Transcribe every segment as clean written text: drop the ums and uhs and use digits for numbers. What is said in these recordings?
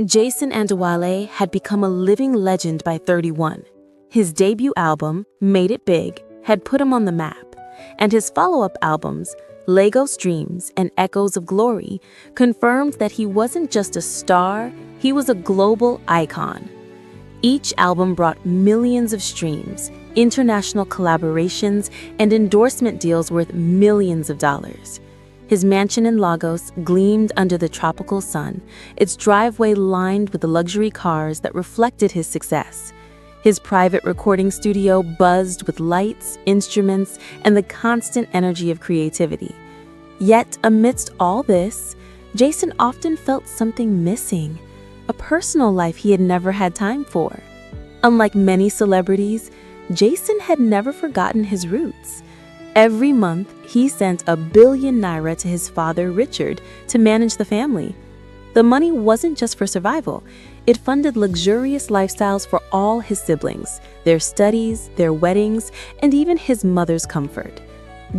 Jason Adewale had become a living legend by 31. His debut album, Made It Big, had put him on the map, and his follow-up albums, Lagos Dreams and Echoes of Glory, confirmed that he wasn't just a star, he was a global icon. Each album brought millions of streams, international collaborations, and endorsement deals worth millions of dollars. His mansion in Lagos gleamed under the tropical sun, its driveway lined with the luxury cars that reflected his success. His private recording studio buzzed with lights, instruments, and the constant energy of creativity. Yet, amidst all this, Jason often felt something missing, a personal life he had never had time for. Unlike many celebrities, Jason had never forgotten his roots. Every month, he sent $1 billion to his father, Richard, to manage the family. The money wasn't just for survival. It funded luxurious lifestyles for all his siblings, their studies, their weddings, and even his mother's comfort.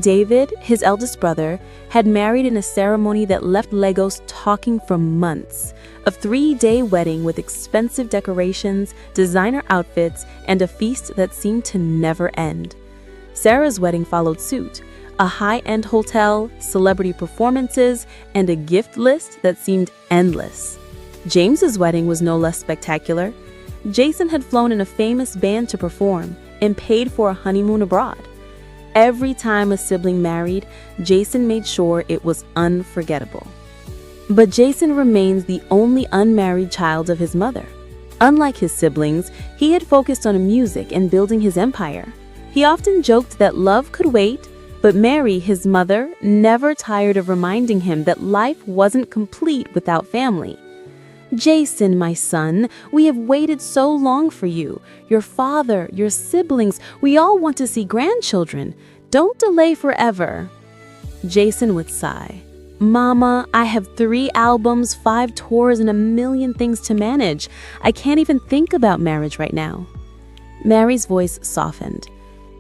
David, his eldest brother, had married in a ceremony that left Lagos talking for months. A 3-day wedding with expensive decorations, designer outfits, and a feast that seemed to never end. Sarah's wedding followed suit, a high-end hotel, celebrity performances, and a gift list that seemed endless. James's wedding was no less spectacular. Jason had flown in a famous band to perform and paid for a honeymoon abroad. Every time a sibling married, Jason made sure it was unforgettable. But Jason remains the only unmarried child of his mother. Unlike his siblings, he had focused on music and building his empire. He often joked that love could wait, but Mary, his mother, never tired of reminding him that life wasn't complete without family. "Jason, my son, we have waited so long for you. Your father, your siblings, we all want to see grandchildren. Don't delay forever." Jason would sigh. "Mama, I have 3 albums, 5 tours, and a million things to manage. I can't even think about marriage right now." Mary's voice softened.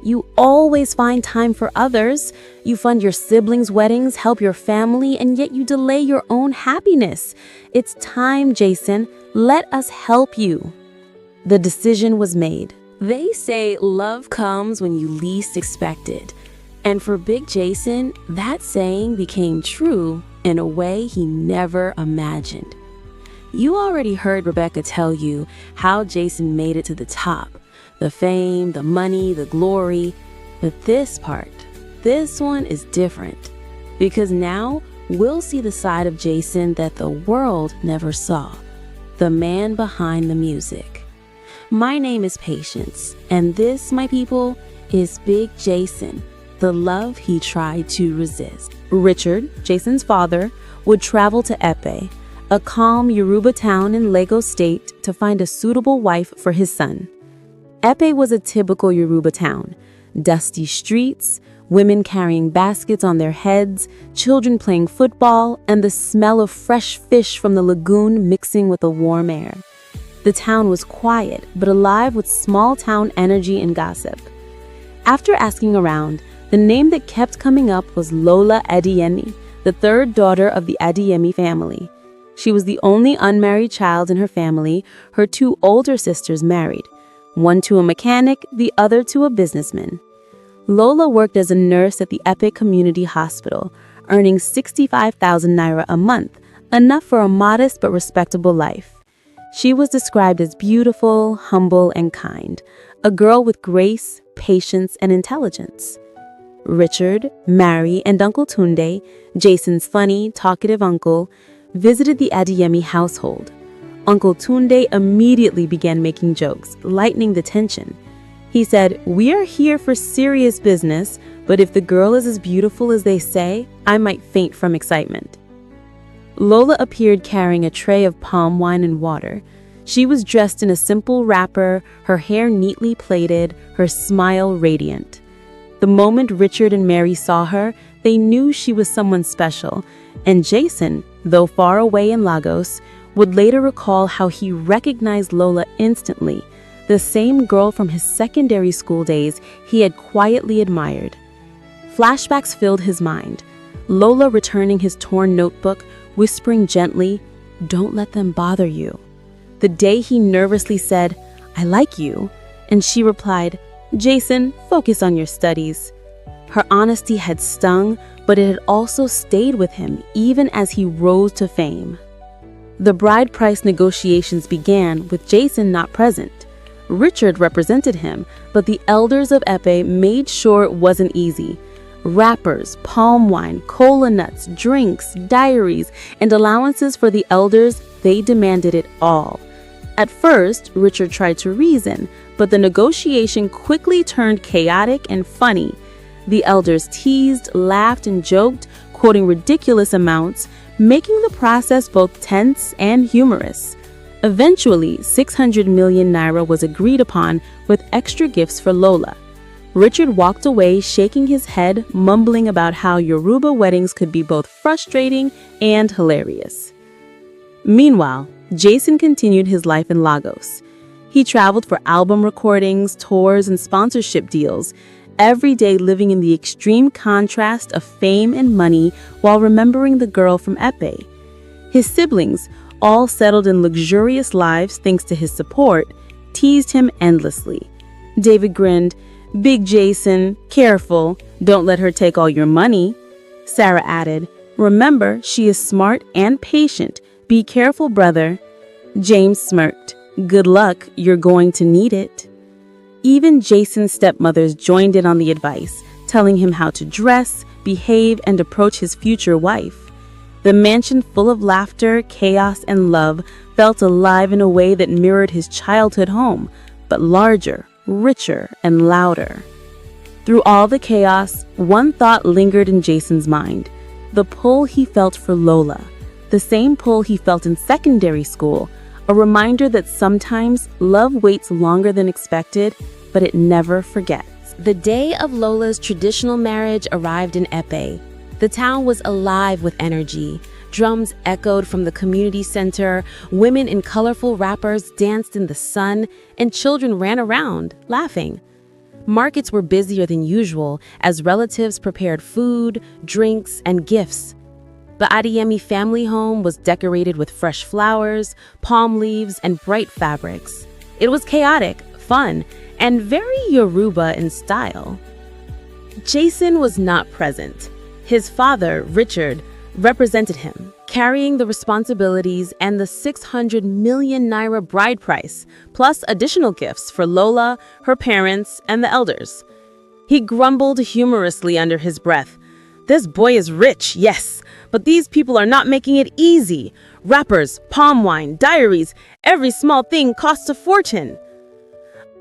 "You always find time for others. You fund your siblings' weddings, help your family, and yet you delay your own happiness. It's time, Jason. Let us help you." The decision was made. They say love comes when you least expect it. And for Big Jason, that saying became true in a way he never imagined. You already heard Rebecca tell you how Jason made it to the top. The fame, the money, the glory. But this one is different. Because now we'll see the side of Jason that the world never saw. The man behind the music. My name is Patience, and this, my people, is Big Jason, the love he tried to resist. Richard, Jason's father, would travel to Epe, a calm Yoruba town in Lagos State, to find a suitable wife for his son. Epe was a typical Yoruba town. Dusty streets, women carrying baskets on their heads, children playing football, and the smell of fresh fish from the lagoon mixing with the warm air. The town was quiet, but alive with small-town energy and gossip. After asking around, the name that kept coming up was Lola Adeyemi, the 3rd daughter of the Adeyemi family. She was the only unmarried child in her family. Her 2 older sisters married. One to a mechanic, the other to a businessman. Lola worked as a nurse at the Epic Community Hospital, earning 65,000 naira a month, enough for a modest but respectable life. She was described as beautiful, humble, and kind, a girl with grace, patience, and intelligence. Richard, Mary, and Uncle Tunde, Jason's funny, talkative uncle, visited the Adeyemi household. Uncle Tunde immediately began making jokes, lightening the tension. He said, "We are here for serious business, but if the girl is as beautiful as they say, I might faint from excitement." Lola appeared carrying a tray of palm wine and water. She was dressed in a simple wrapper, her hair neatly plaited, her smile radiant. The moment Richard and Mary saw her, they knew she was someone special, and Jason, though far away in Lagos, would later recall how he recognized Lola instantly, the same girl from his secondary school days he had quietly admired. Flashbacks filled his mind. Lola returning his torn notebook, whispering gently, "Don't let them bother you." the day he nervously said, "I like you," and she replied, "Jason, focus on your studies." Her honesty had stung, but it had also stayed with him even as he rose to fame. The bride price negotiations began with Jason not present. Richard represented him, but the elders of Epe made sure it wasn't easy. Wrappers, palm wine, cola nuts, drinks, diaries, and allowances for the elders, they demanded it all. At first, Richard tried to reason, but the negotiation quickly turned chaotic and funny. The elders teased, laughed, and joked, quoting ridiculous amounts, making the process both tense and humorous. Eventually, 600 million naira was agreed upon with extra gifts for Lola. Richard walked away shaking his head, mumbling about how Yoruba weddings could be both frustrating and hilarious. Meanwhile, Jason continued his life in Lagos. He traveled for album recordings, tours, and sponsorship deals, every day living in the extreme contrast of fame and money while remembering the girl from Epe. His siblings, all settled in luxurious lives thanks to his support, teased him endlessly. David grinned, "Big Jason, careful, don't let her take all your money." Sarah added, "Remember, she is smart and patient. Be careful, brother." James smirked, "Good luck, you're going to need it." Even Jason's stepmothers joined in on the advice, telling him how to dress, behave, and approach his future wife. The mansion full of laughter, chaos, and love felt alive in a way that mirrored his childhood home, but larger, richer, and louder. Through all the chaos, one thought lingered in Jason's mind: the pull he felt for Lola, the same pull he felt in secondary school, a reminder that sometimes love waits longer than expected, but it never forgets. The day of Lola's traditional marriage arrived in Epe. The town was alive with energy. Drums echoed from the community center, women in colorful wrappers danced in the sun, and children ran around, laughing. Markets were busier than usual as relatives prepared food, drinks, and gifts. The Adeyemi family home was decorated with fresh flowers, palm leaves, and bright fabrics. It was chaotic, fun, and very Yoruba in style. Jason was not present. His father, Richard, represented him, carrying the responsibilities and the 600 million naira bride price, plus additional gifts for Lola, her parents, and the elders. He grumbled humorously under his breath, "This boy is rich, yes, but these people are not making it easy. Wrappers, palm wine, diaries, every small thing costs a fortune."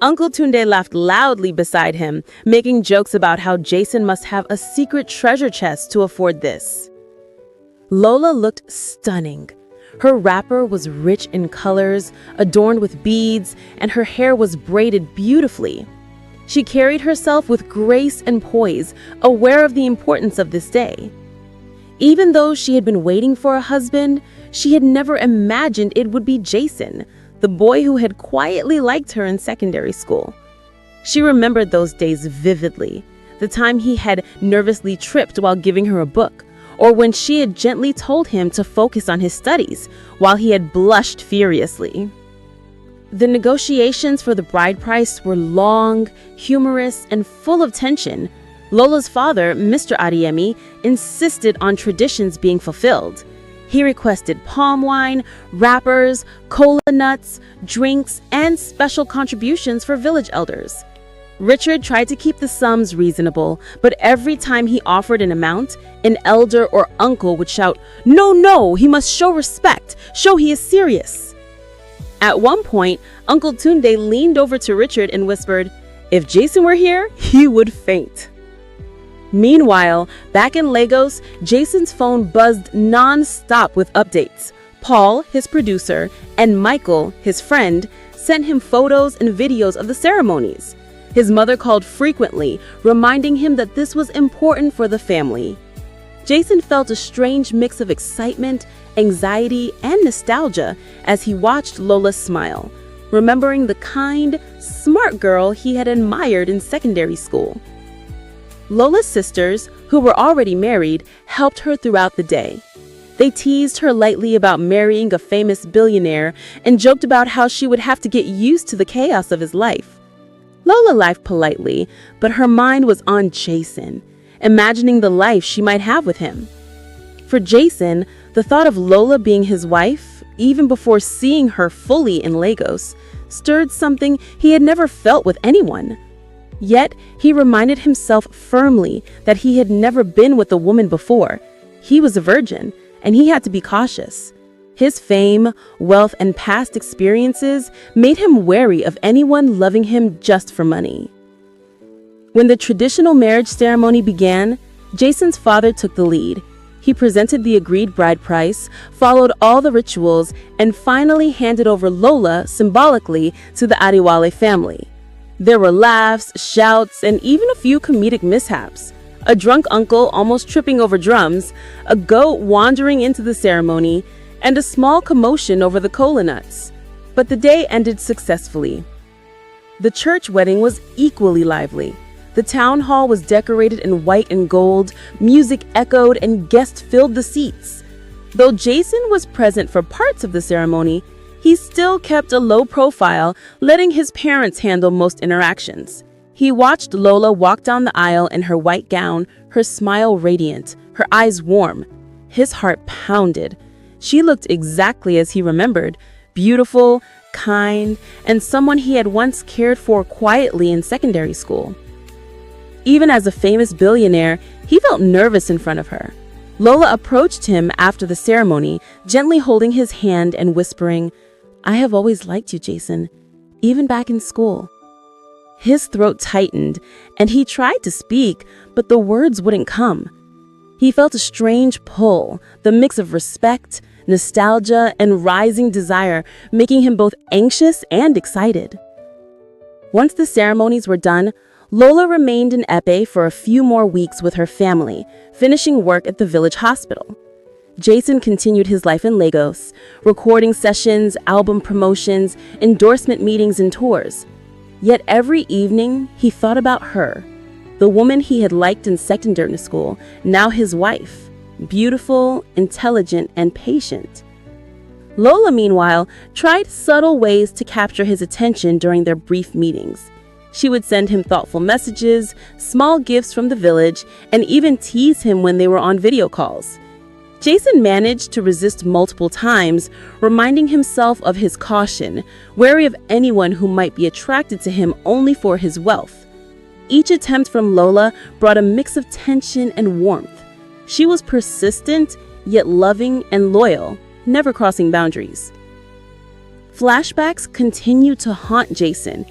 Uncle Tunde laughed loudly beside him, making jokes about how Jason must have a secret treasure chest to afford this. Lola looked stunning. Her wrapper was rich in colors, adorned with beads, and her hair was braided beautifully. She carried herself with grace and poise, aware of the importance of this day. Even though she had been waiting for a husband, she had never imagined it would be Jason, the boy who had quietly liked her in secondary school. She remembered those days vividly, the time he had nervously tripped while giving her a book, or when she had gently told him to focus on his studies while he had blushed furiously. The negotiations for the bride price were long, humorous, and full of tension. Lola's father, Mr. Adeyemi, insisted on traditions being fulfilled. He requested palm wine, wrappers, cola nuts, drinks, and special contributions for village elders. Richard tried to keep the sums reasonable, but every time he offered an amount, an elder or uncle would shout, "No, no, he must show respect, show he is serious." At one point, Uncle Tunde leaned over to Richard and whispered, "If Jason were here, he would faint." Meanwhile, back in Lagos, Jason's phone buzzed non-stop with updates. Paul, his producer, and Michael, his friend, sent him photos and videos of the ceremonies. His mother called frequently, reminding him that this was important for the family. Jason felt a strange mix of excitement, anxiety, and nostalgia as he watched Lola smile, remembering the kind, smart girl he had admired in secondary school. Lola's sisters, who were already married, helped her throughout the day. They teased her lightly about marrying a famous billionaire and joked about how she would have to get used to the chaos of his life. Lola laughed politely, but her mind was on Jason, imagining the life she might have with him. For Jason, the thought of Lola being his wife, even before seeing her fully in Lagos, stirred something he had never felt with anyone. Yet, he reminded himself firmly that he had never been with a woman before. He was a virgin, and he had to be cautious. His fame, wealth, and past experiences made him wary of anyone loving him just for money. When the traditional marriage ceremony began, Jason's father took the lead. He presented the agreed bride price, followed all the rituals, and finally handed over Lola symbolically to the Adewale family. There were laughs, shouts, and even a few comedic mishaps. A drunk uncle almost tripping over drums, a goat wandering into the ceremony, and a small commotion over the cola nuts. But the day ended successfully. The church wedding was equally lively. The town hall was decorated in white and gold, music echoed, and guests filled the seats. Though Jason was present for parts of the ceremony, he still kept a low profile, letting his parents handle most interactions. He watched Lola walk down the aisle in her white gown, her smile radiant, her eyes warm. His heart pounded. She looked exactly as he remembered, beautiful, kind, and someone he had once cared for quietly in secondary school. Even as a famous billionaire, he felt nervous in front of her. Lola approached him after the ceremony, gently holding his hand and whispering, "I have always liked you, Jason, even back in school." His throat tightened, and he tried to speak, but the words wouldn't come. He felt a strange pull, the mix of respect, nostalgia, and rising desire, making him both anxious and excited. Once the ceremonies were done, Lola remained in Epe for a few more weeks with her family, finishing work at the village hospital. Jason continued his life in Lagos, recording sessions, album promotions, endorsement meetings, and tours. Yet every evening, he thought about her, the woman he had liked in secondary school, now his wife, beautiful, intelligent, and patient. Lola, meanwhile, tried subtle ways to capture his attention during their brief meetings. She would send him thoughtful messages, small gifts from the village, and even tease him when they were on video calls. Jason managed to resist multiple times, reminding himself of his caution, wary of anyone who might be attracted to him only for his wealth. Each attempt from Lola brought a mix of tension and warmth. She was persistent, yet loving and loyal, never crossing boundaries. Flashbacks continued to haunt Jason.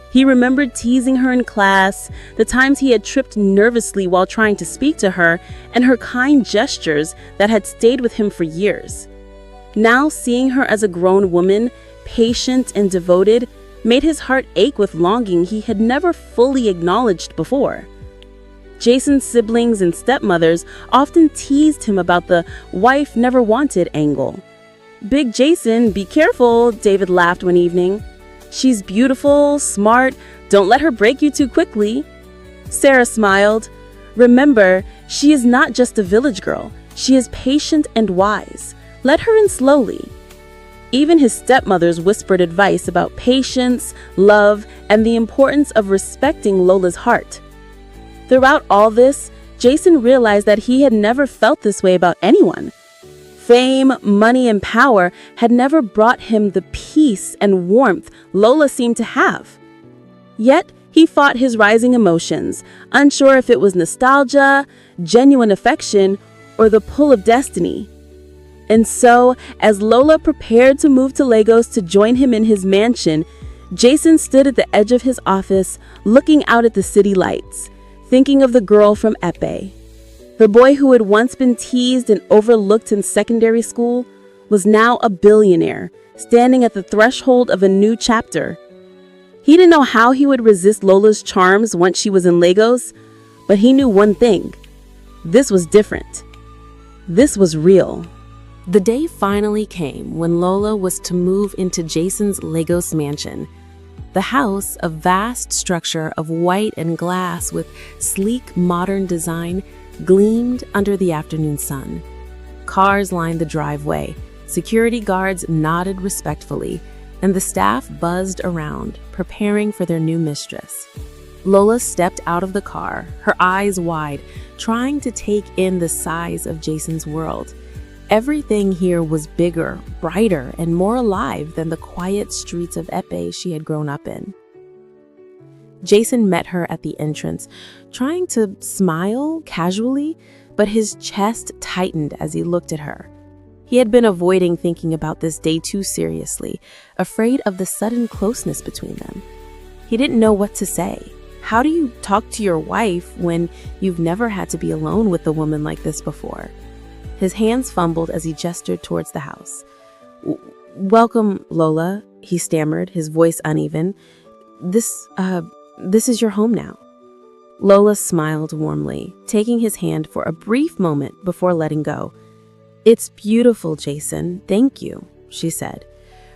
He remembered teasing her in class, the times he had tripped nervously while trying to speak to her, and her kind gestures that had stayed with him for years. Now, seeing her as a grown woman, patient and devoted, made his heart ache with longing he had never fully acknowledged before. Jason's siblings and stepmothers often teased him about the wife never wanted angle. "Big Jason, be careful," David laughed one evening. "She's beautiful, smart, don't let her break you too quickly." Sarah smiled. "Remember, she is not just a village girl. She is patient and wise. Let her in slowly." Even his stepmothers whispered advice about patience, love, and the importance of respecting Lola's heart. Throughout all this, Jason realized that he had never felt this way about anyone. Fame, money, and power had never brought him the peace and warmth Lola seemed to have. Yet, he fought his rising emotions, unsure if it was nostalgia, genuine affection, or the pull of destiny. And so, as Lola prepared to move to Lagos to join him in his mansion, Jason stood at the edge of his office, looking out at the city lights, thinking of the girl from Epe. The boy who had once been teased and overlooked in secondary school was now a billionaire, standing at the threshold of a new chapter. He didn't know how he would resist Lola's charms once she was in Lagos, but he knew one thing. This was different. This was real. The day finally came when Lola was to move into Jason's Lagos mansion. The house, a vast structure of white and glass with sleek modern design, gleamed under the afternoon sun. Cars lined the driveway, security guards nodded respectfully, and the staff buzzed around, preparing for their new mistress. Lola stepped out of the car, her eyes wide, trying to take in the size of Jason's world. Everything here was bigger, brighter, and more alive than the quiet streets of Epe she had grown up in. Jason met her at the entrance, trying to smile casually, but his chest tightened as he looked at her. He had been avoiding thinking about this day too seriously, afraid of the sudden closeness between them. He didn't know what to say. How do you talk to your wife when you've never had to be alone with a woman like this before? His hands fumbled as he gestured towards the house. "Welcome, Lola," he stammered, his voice uneven. This is your home now." Lola smiled warmly, taking his hand for a brief moment before letting go. "It's beautiful, Jason. Thank you," she said.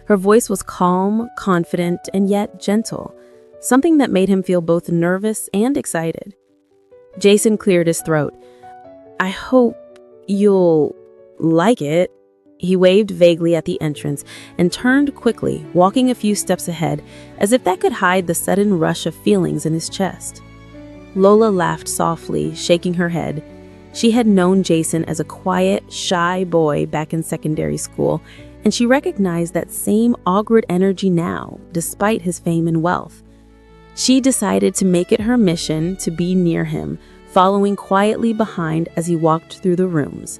Her voice was calm, confident, and yet gentle, something that made him feel both nervous and excited. Jason cleared his throat. "I hope you'll like it." He waved vaguely at the entrance and turned quickly, walking a few steps ahead, as if that could hide the sudden rush of feelings in his chest. Lola laughed softly, shaking her head. She had known Jason as a quiet, shy boy back in secondary school, and she recognized that same awkward energy now, despite his fame and wealth. She decided to make it her mission to be near him, following quietly behind as he walked through the rooms.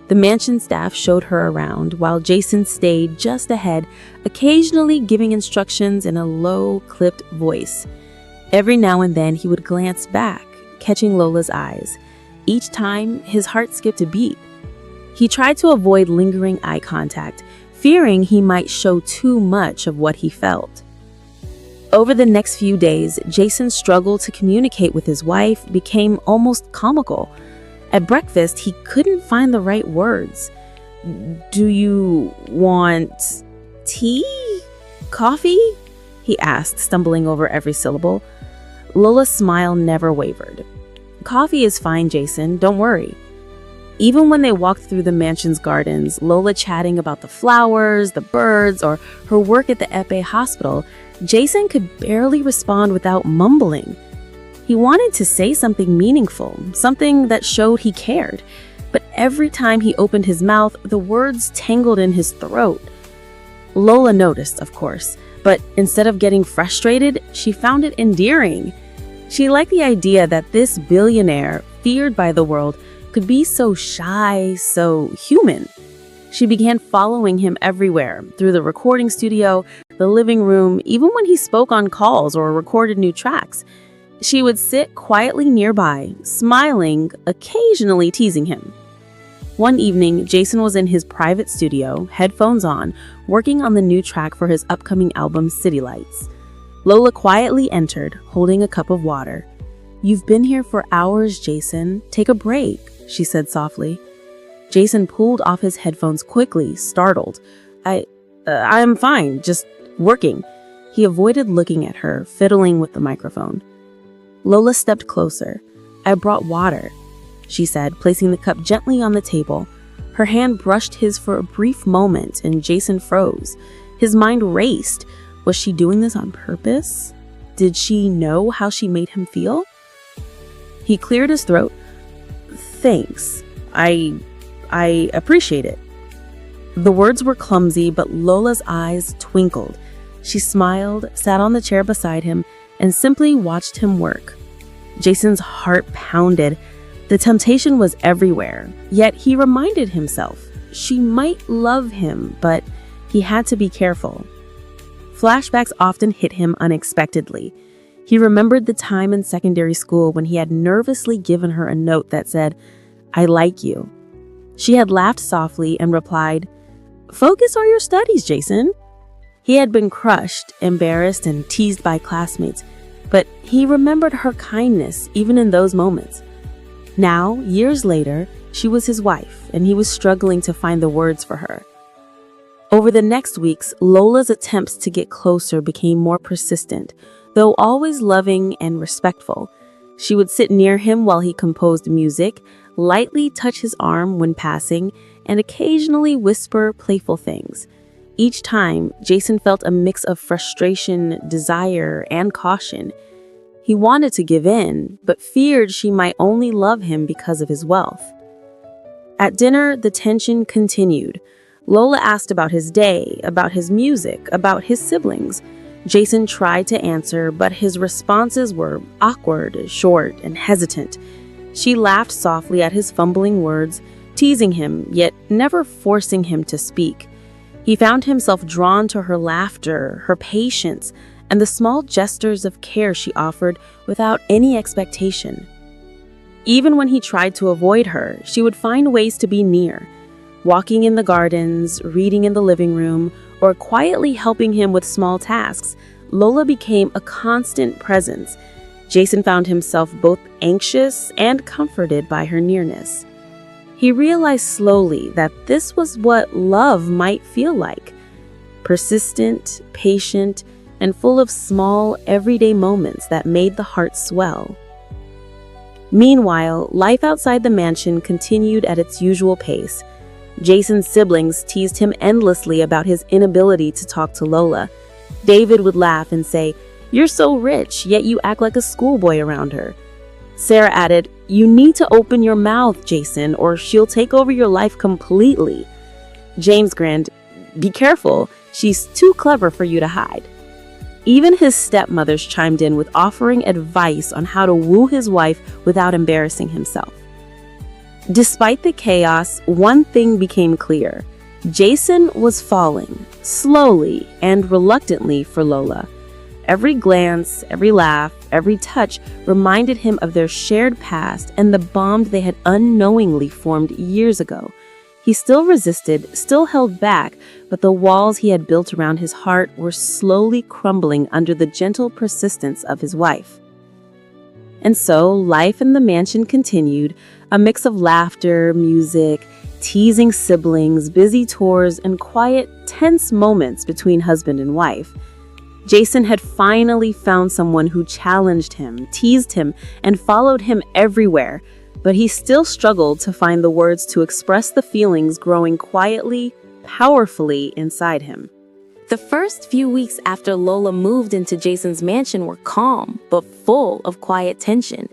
The mansion staff showed her around, while Jason stayed just ahead, occasionally giving instructions in a low, clipped voice. Every now and then he would glance back, catching Lola's eyes. Each time, his heart skipped a beat. He tried to avoid lingering eye contact, fearing he might show too much of what he felt. Over the next few days, Jason's struggle to communicate with his wife became almost comical. At breakfast, he couldn't find the right words. "Do you want tea? Coffee?" he asked, stumbling over every syllable. Lola's smile never wavered. "Coffee is fine, Jason. Don't worry." Even when they walked through the mansion's gardens, Lola chatting about the flowers, the birds, or her work at the Epe hospital, Jason could barely respond without mumbling. He wanted to say something meaningful, something that showed he cared, but every time he opened his mouth, the words tangled in his throat. Lola noticed, of course, but instead of getting frustrated, she found it endearing. She liked the idea that this billionaire, feared by the world, could be so shy, so human. She began following him everywhere, through the recording studio, the living room, even when he spoke on calls or recorded new tracks. She would sit quietly nearby, smiling, occasionally teasing him. One evening, Jason was in his private studio, headphones on, working on the new track for his upcoming album, City Lights. Lola quietly entered, holding a cup of water. "You've been here for hours, Jason. Take a break," she said softly. Jason pulled off his headphones quickly, startled. I'm fine, just working." He avoided looking at her, fiddling with the microphone. Lola stepped closer. "I brought water," she said, placing the cup gently on the table. Her hand brushed his for a brief moment, and Jason froze. His mind raced. Was she doing this on purpose? Did she know how she made him feel? He cleared his throat. "Thanks. I appreciate it." The words were clumsy, but Lola's eyes twinkled. She smiled, sat on the chair beside him, and simply watched him work. Jason's heart pounded. The temptation was everywhere, yet he reminded himself she might love him, but he had to be careful. Flashbacks often hit him unexpectedly. He remembered the time in secondary school when he had nervously given her a note that said, "I like you." She had laughed softly and replied, "Focus on your studies, Jason." He had been crushed, embarrassed, and teased by classmates, but he remembered her kindness even in those moments. Now, years later, she was his wife, and he was struggling to find the words for her. Over the next weeks, Lola's attempts to get closer became more persistent, though always loving and respectful. She would sit near him while he composed music, lightly touch his arm when passing, and occasionally whisper playful things. Each time, Jason felt a mix of frustration, desire, and caution. He wanted to give in, but feared she might only love him because of his wealth. At dinner, the tension continued. Lola asked about his day, about his music, about his siblings. Jason tried to answer, but his responses were awkward, short, and hesitant. She laughed softly at his fumbling words, teasing him, yet never forcing him to speak. He found himself drawn to her laughter, her patience, and the small gestures of care she offered without any expectation. Even when he tried to avoid her, she would find ways to be near, walking in the gardens, reading in the living room, or quietly helping him with small tasks. Lola became a constant presence. Jason found himself both anxious and comforted by her nearness. He realized slowly that this was what love might feel like: persistent, patient, and full of small, everyday moments that made the heart swell. Meanwhile, life outside the mansion continued at its usual pace. Jason's siblings teased him endlessly about his inability to talk to Lola. David would laugh and say, "You're so rich, yet you act like a schoolboy around her." Sarah added, "You need to open your mouth, Jason, or she'll take over your life completely." James grinned, "Be careful, she's too clever for you to hide." Even his stepmothers chimed in with offering advice on how to woo his wife without embarrassing himself. Despite the chaos, one thing became clear. Jason was falling, slowly and reluctantly, for Lola. Every glance, every laugh, every touch reminded him of their shared past and the bond they had unknowingly formed years ago. He still resisted, still held back, but the walls he had built around his heart were slowly crumbling under the gentle persistence of his wife. And so, life in the mansion continued, a mix of laughter, music, teasing siblings, busy tours, and quiet, tense moments between husband and wife. Jason had finally found someone who challenged him, teased him, and followed him everywhere, but he still struggled to find the words to express the feelings growing quietly, powerfully inside him. The first few weeks after Lola moved into Jason's mansion were calm, but full of quiet tension.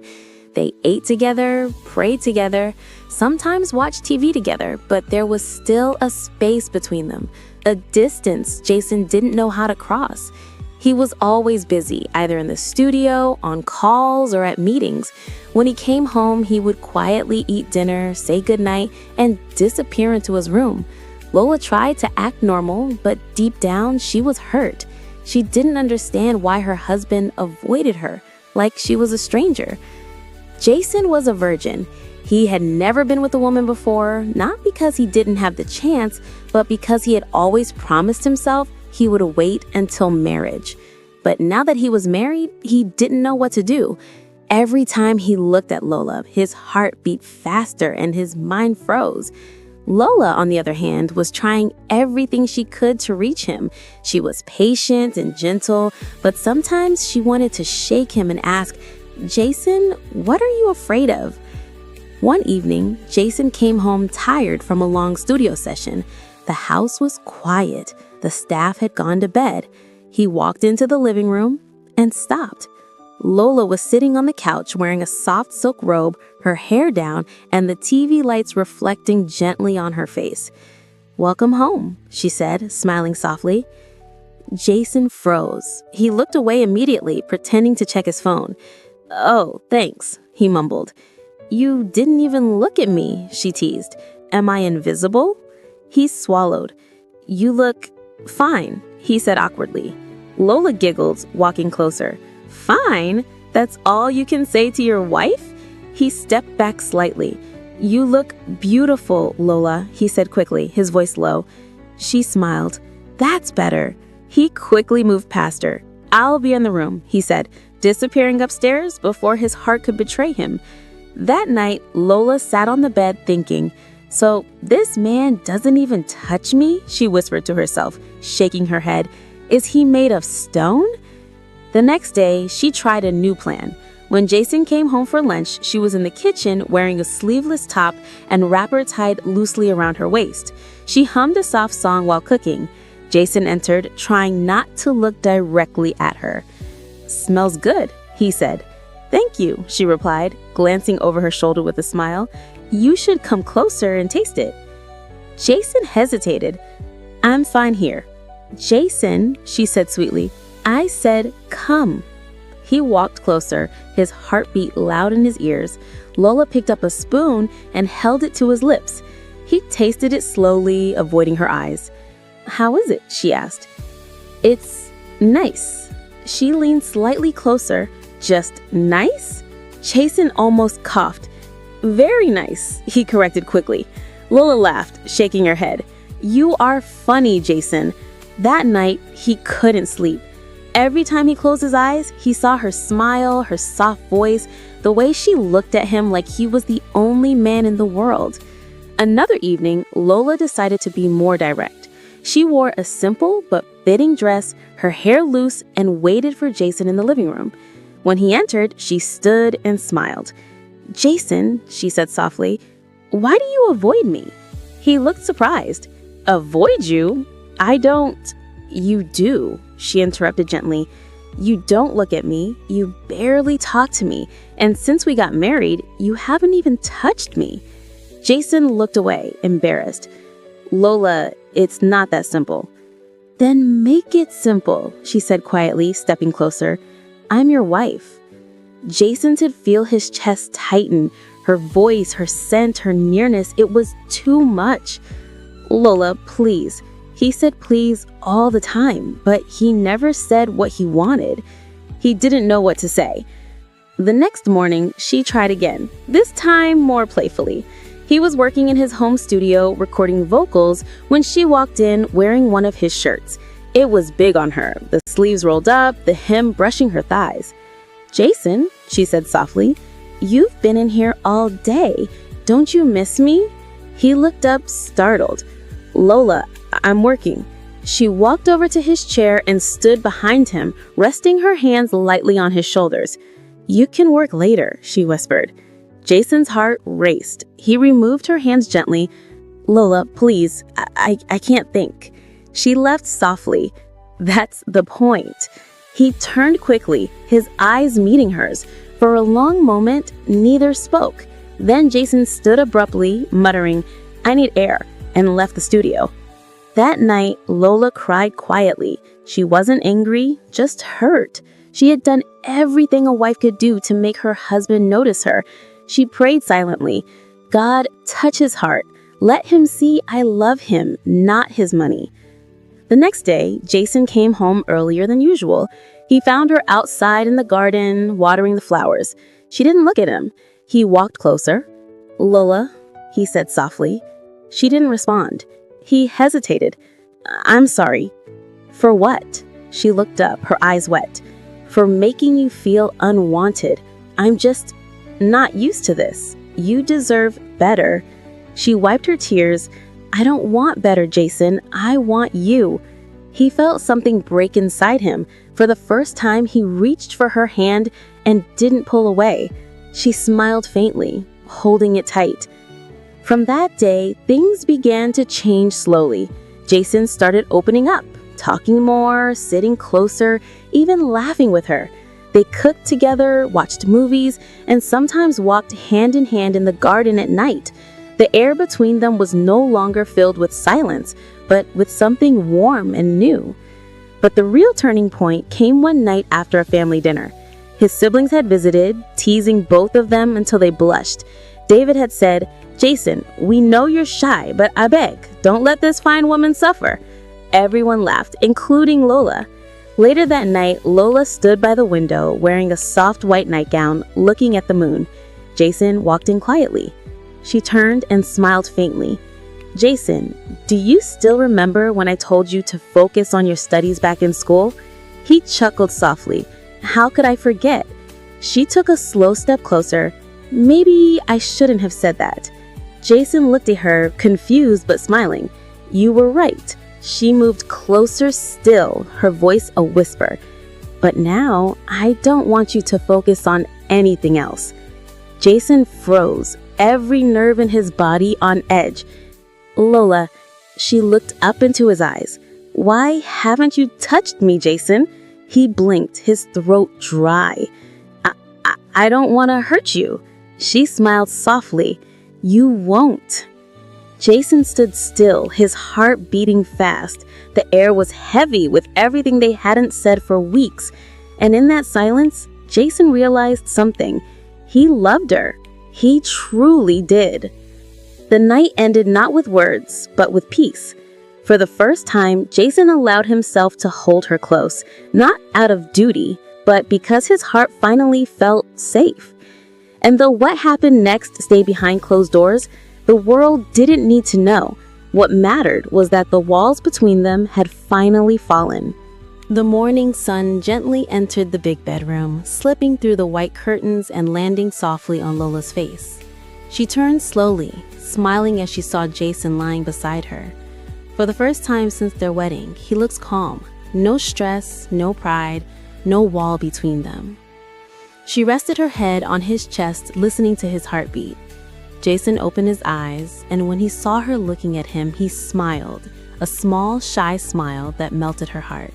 They ate together, prayed together, sometimes watched TV together, but there was still a space between them, a distance Jason didn't know how to cross. He was always busy, either in the studio, on calls, or at meetings. When he came home, he would quietly eat dinner, say goodnight, and disappear into his room. Lola tried to act normal, but deep down, she was hurt. She didn't understand why her husband avoided her, like she was a stranger. Jason was a virgin. He had never been with a woman before, not because he didn't have the chance, but because he had always promised himself he would wait until marriage. But now that he was married, he didn't know what to do. Every time he looked at Lola, his heart beat faster and his mind froze. Lola, on the other hand, was trying everything she could to reach him. She was patient and gentle, but sometimes she wanted to shake him and ask, "Jason, what are you afraid of?" One evening, Jason came home tired from a long studio session. The house was quiet. The staff had gone to bed. He walked into the living room and stopped. Lola was sitting on the couch wearing a soft silk robe, her hair down, and the TV lights reflecting gently on her face. "Welcome home," she said, smiling softly. Jason froze. He looked away immediately, pretending to check his phone. "Oh, thanks," he mumbled. "You didn't even look at me," she teased. "Am I invisible?" He swallowed. "You look fine," he said awkwardly. Lola giggled, walking closer. "Fine? That's all you can say to your wife?" He stepped back slightly. "You look beautiful, Lola," he said quickly, his voice low. She smiled. "That's better." He quickly moved past her. "I'll be in the room," he said, disappearing upstairs before his heart could betray him. That night, Lola sat on the bed thinking, "So this man doesn't even touch me?" she whispered to herself, shaking her head. "Is he made of stone?" The next day, she tried a new plan. When Jason came home for lunch, she was in the kitchen wearing a sleeveless top and wrapper tied loosely around her waist. She hummed a soft song while cooking. Jason entered, trying not to look directly at her. "Smells good," he said. "Thank you," she replied, glancing over her shoulder with a smile. "You should come closer and taste it." Jason hesitated. "I'm fine here." "Jason," she said sweetly, "I said come." He walked closer, his heartbeat loud in his ears. Lola picked up a spoon and held it to his lips. He tasted it slowly, avoiding her eyes. "How is it?" she asked. "It's nice." She leaned slightly closer. "Just nice?" Jason almost coughed. "Very nice," he corrected quickly. Lola laughed, shaking her head. "You are funny, Jason." That night, he couldn't sleep. Every time he closed his eyes, he saw her smile, her soft voice, the way she looked at him like he was the only man in the world. Another evening, Lola decided to be more direct. She wore a simple but fitting dress, her hair loose, and waited for Jason in the living room. When he entered, she stood and smiled. "Jason," she said softly, "why do you avoid me?" He looked surprised. "Avoid you? I don't." "You do," she interrupted gently. "You don't look at me, you barely talk to me, and since we got married, you haven't even touched me." Jason looked away, embarrassed. "Lola, it's not that simple." "Then make it simple," she said quietly, stepping closer. "I'm your wife." Jason could feel his chest tighten, her voice, her scent, her nearness. It was too much. "Lola, please." He said please all the time, but he never said what he wanted. He didn't know what to say. The next morning, she tried again, this time more playfully. He was working in his home studio recording vocals when she walked in wearing one of his shirts. It was big on her, the sleeves rolled up, the hem brushing her thighs. "Jason," she said softly, "you've been in here all day. Don't you miss me?" He looked up, startled. "Lola, I'm working." She walked over to his chair and stood behind him, resting her hands lightly on his shoulders. "You can work later," she whispered. Jason's heart raced. He removed her hands gently. "Lola, please, I can't think." She left softly. "That's the point." He turned quickly, his eyes meeting hers. For a long moment, neither spoke. Then Jason stood abruptly, muttering, "I need air," and left the studio. That night, Lola cried quietly. She wasn't angry, just hurt. She had done everything a wife could do to make her husband notice her. She prayed silently. "God, touch his heart. Let him see I love him, not his money." The next day, Jason came home earlier than usual. He found her outside in the garden, watering the flowers. She didn't look at him. He walked closer. "Lola," he said softly. She didn't respond. He hesitated. "I'm sorry." "For what?" She looked up, her eyes wet. "For making you feel unwanted. I'm just not used to this. You deserve better." She wiped her tears. "I don't want better, Jason. I want you." He felt something break inside him. For the first time, he reached for her hand and didn't pull away. She smiled faintly, holding it tight. From that day, things began to change slowly. Jason started opening up, talking more, sitting closer, even laughing with her. They cooked together, watched movies, and sometimes walked hand in hand in the garden at night. The air between them was no longer filled with silence, but with something warm and new. But the real turning point came one night after a family dinner. His siblings had visited, teasing both of them until they blushed. David had said, "Jason, we know you're shy, but I beg, don't let this fine woman suffer." Everyone laughed, including Lola. Later that night, Lola stood by the window wearing a soft white nightgown, looking at the moon. Jason walked in quietly. She turned and smiled faintly. "Jason, do you still remember when I told you to focus on your studies back in school?" He chuckled softly. "How could I forget?" She took a slow step closer. "Maybe I shouldn't have said that." Jason looked at her, confused but smiling. "You were right." She moved closer still, her voice a whisper. "But now, I don't want you to focus on anything else. Jason froze, every nerve in his body on edge. Lola, she looked up into his eyes. Why haven't you touched me, Jason? He blinked, his throat dry. I don't want to hurt you. She smiled softly. You won't. Jason stood still, his heart beating fast. The air was heavy with everything they hadn't said for weeks. And in that silence, Jason realized something. He loved her. He truly did. The night ended not with words, but with peace. For the first time, Jason allowed himself to hold her close, not out of duty, but because his heart finally felt safe. And though what happened next stayed behind closed doors, the world didn't need to know. What mattered was that the walls between them had finally fallen. The morning sun gently entered the big bedroom, slipping through the white curtains and landing softly on Lola's face. She turned slowly, smiling as she saw Jason lying beside her. For the first time since their wedding, he looks calm. No stress, no pride, no wall between them. She rested her head on his chest, listening to his heartbeat. Jason opened his eyes, and when he saw her looking at him, he smiled, a small, shy smile that melted her heart.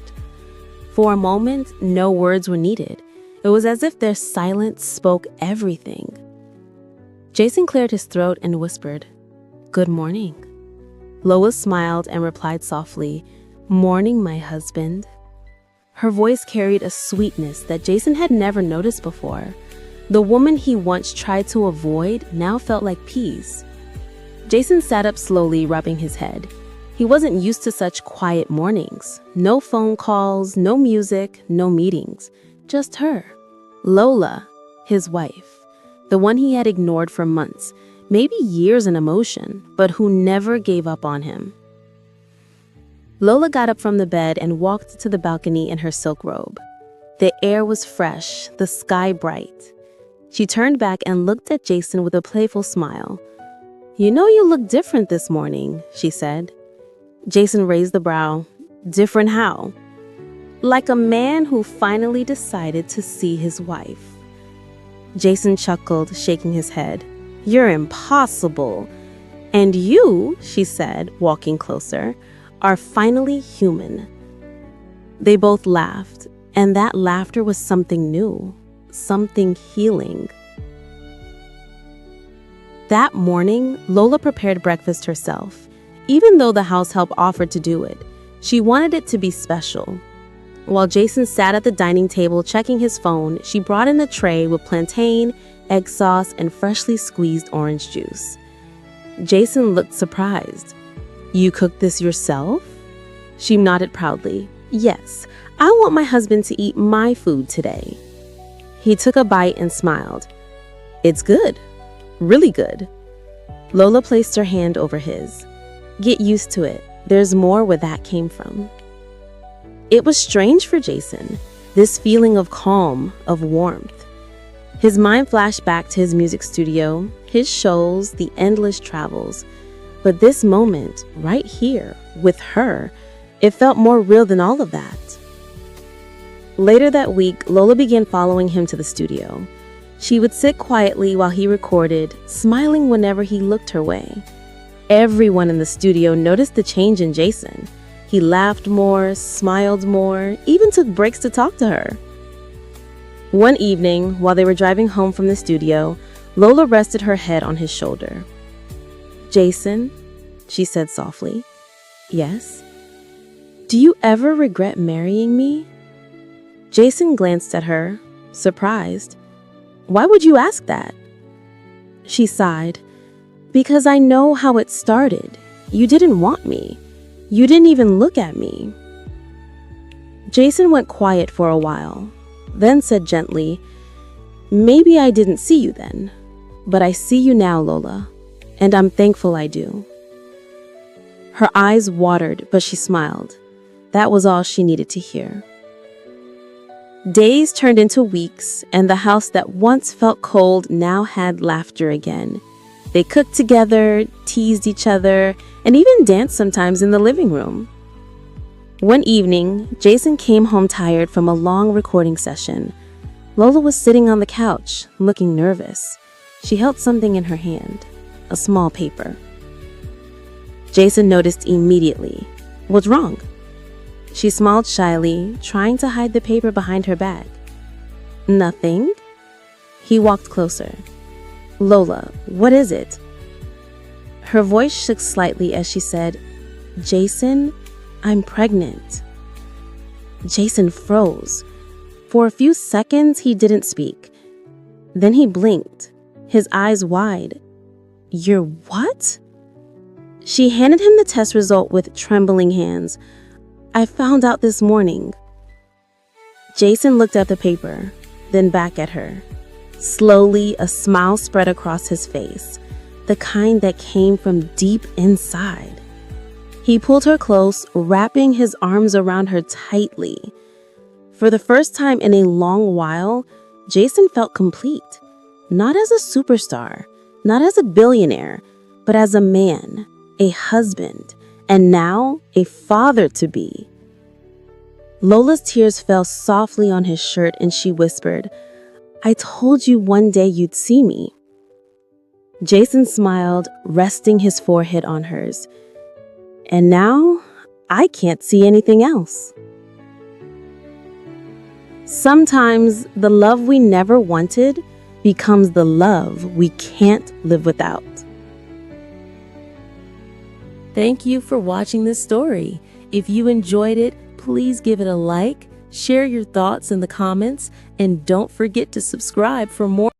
For a moment, no words were needed. It was as if their silence spoke everything. Jason cleared his throat and whispered, "Good morning." Lola smiled and replied softly, "Morning, my husband." Her voice carried a sweetness that Jason had never noticed before. The woman he once tried to avoid now felt like peace. Jason sat up slowly, rubbing his head. He wasn't used to such quiet mornings. No phone calls, no music, no meetings. Just her. Lola, his wife. The one he had ignored for months, maybe years in emotion, but who never gave up on him. Lola got up from the bed and walked to the balcony in her silk robe. The air was fresh, the sky bright. She turned back and looked at Jason with a playful smile. "You know you look different this morning," she said. Jason raised the brow. "Different how?" "Like a man who finally decided to see his wife." Jason chuckled, shaking his head. "You're impossible. And you," she said, walking closer, "are finally human." They both laughed, and that laughter was something new, something healing. That morning, Lola prepared breakfast herself. Even though the house help offered to do it, she wanted it to be special. While Jason sat at the dining table checking his phone, she brought in a tray with plantain, egg sauce, and freshly squeezed orange juice. Jason looked surprised. "You cooked this yourself?" She nodded proudly. "Yes, I want my husband to eat my food today." He took a bite and smiled. "It's good. Really good." Lola placed her hand over his. "Get used to it. There's more where that came from." It was strange for Jason, this feeling of calm, of warmth. His mind flashed back to his music studio, his shows, the endless travels. But this moment, right here, with her, it felt more real than all of that. Later that week, Lola began following him to the studio. She would sit quietly while he recorded, smiling whenever he looked her way. Everyone in the studio noticed the change in Jason. He laughed more, smiled more, even took breaks to talk to her. One evening, while they were driving home from the studio, Lola rested her head on his shoulder. "Jason," she said softly. "Yes?" "Do you ever regret marrying me?" Jason glanced at her, surprised. "Why would you ask that?" She sighed. "Because I know how it started. You didn't want me. You didn't even look at me." Jason went quiet for a while, then said gently, "Maybe I didn't see you then, but I see you now, Lola, and I'm thankful I do." Her eyes watered, but she smiled. That was all she needed to hear. Days turned into weeks, and the house that once felt cold now had laughter again. They cooked together, teased each other, and even danced sometimes in the living room. One evening, Jason came home tired from a long recording session. Lola was sitting on the couch, looking nervous. She held something in her hand, a small paper. Jason noticed immediately. "What's wrong?" She smiled shyly, trying to hide the paper behind her bag. "Nothing." He walked closer. "Lola, what is it?" Her voice shook slightly as she said, "Jason, I'm pregnant." Jason froze. For a few seconds, he didn't speak. Then he blinked, his eyes wide. "You're what?" She handed him the test result with trembling hands. "I found out this morning." Jason looked at the paper, then back at her. Slowly, a smile spread across his face, the kind that came from deep inside. He pulled her close, wrapping his arms around her tightly. For the first time in a long while, Jason felt complete. Not as a superstar, not as a billionaire, but as a man, a husband, and now a father-to-be. Lola's tears fell softly on his shirt and she whispered, "I told you one day you'd see me." Jason smiled, resting his forehead on hers. "And now, I can't see anything else." Sometimes the love we never wanted becomes the love we can't live without. Thank you for watching this story. If you enjoyed it, please give it a like, share your thoughts in the comments, and don't forget to subscribe for more.